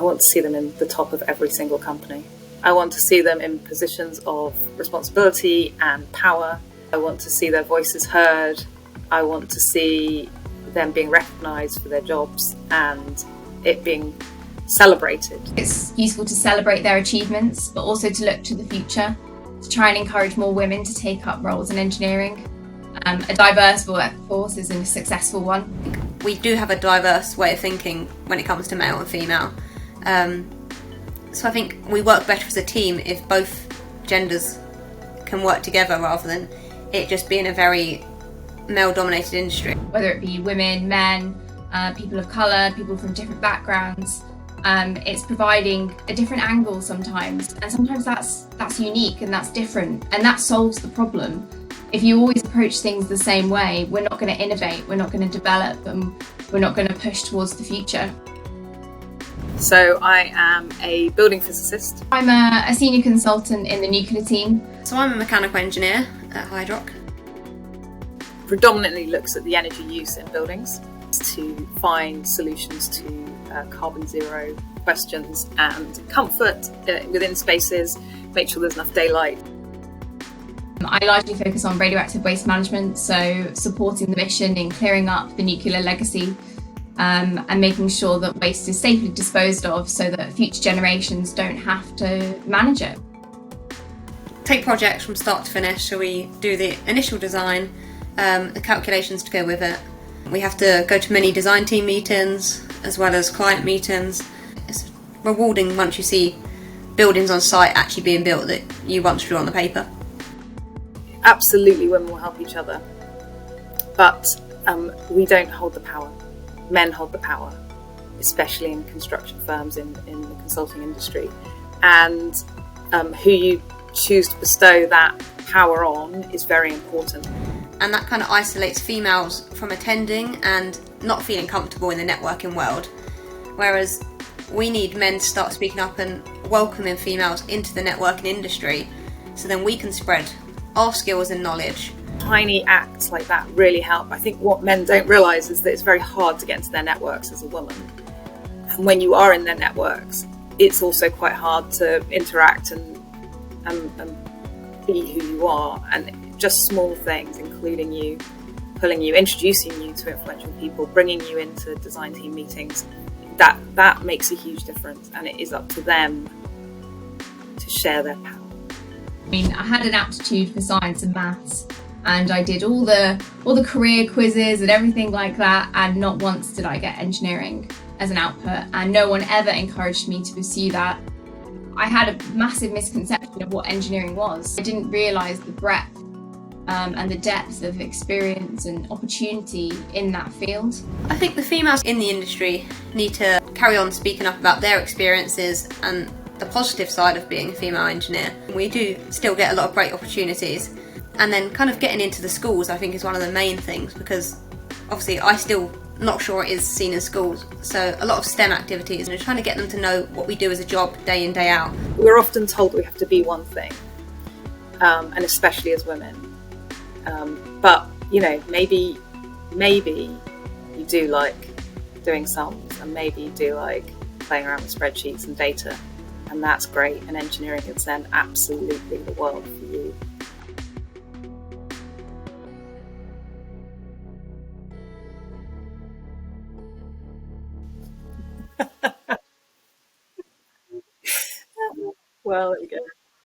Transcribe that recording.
I want to see them in the top of every single company. I want to see them in positions of responsibility and power. I want to see their voices heard. I want to see them being recognised for their jobs and it being celebrated. It's useful to celebrate their achievements, but also to look to the future, to try and encourage more women to take up roles in engineering. A diverse workforce is a successful one. We do have a diverse way of thinking when it comes to male and female. So I think we work better as a team if both genders can work together rather than it just being a very male-dominated industry. Whether it be women, men, people of colour, people from different backgrounds, it's providing a different angle sometimes, and sometimes that's unique and that's different, and that solves the problem. If you always approach things the same way, we're not going to innovate, we're not going to develop, and we're not going to push towards the future. So I am a building physicist. I'm a senior consultant in the nuclear team. So I'm a mechanical engineer at Hydrock. Predominantly looks at the energy use in buildings to find solutions to carbon zero questions and comfort within spaces, make sure there's enough daylight. I largely focus on radioactive waste management, so supporting the mission in clearing up the nuclear legacy and making sure that waste is safely disposed of so that future generations don't have to manage it. Take projects from start to finish, so we do the initial design, the calculations to go with it. We have to go to many design team meetings as well as client meetings. It's rewarding once you see buildings on site actually being built that you once drew on the paper. Absolutely, women will help each other, but we don't hold the power. Men hold the power, especially in construction firms, in the consulting industry, and who you choose to bestow that power on is very important. And that kind of isolates females from attending and not feeling comfortable in the networking world, whereas we need men to start speaking up and welcoming females into the networking industry so then we can spread our skills and knowledge. Tiny acts like that really help. I think what men don't realise is that it's very hard to get into their networks as a woman. And when you are in their networks, it's also quite hard to interact and be who you are. And just small things, including you, pulling you, introducing you to influential people, bringing you into design team meetings, that makes a huge difference. And it is up to them to share their power. I mean, I had an aptitude for science and maths, and I did all the career quizzes and everything like that, and not once did I get engineering as an output, and no one ever encouraged me to pursue that. I had a massive misconception of what engineering was. I didn't realise the breadth and the depth of experience and opportunity in that field. I think the females in the industry need to carry on speaking up about their experiences and the positive side of being a female engineer. We do still get a lot of great opportunities, and then kind of getting into the schools I think is one of the main things, because obviously I still not sure it is seen in schools, so a lot of STEM activities and trying to get them to know what we do as a job day in, day out. We're often told we have to be one thing, and especially as women, but you know, maybe you do like doing sums, and maybe you do like playing around with spreadsheets and data, and that's great, and engineering is then absolutely the world for you. Well, there you go.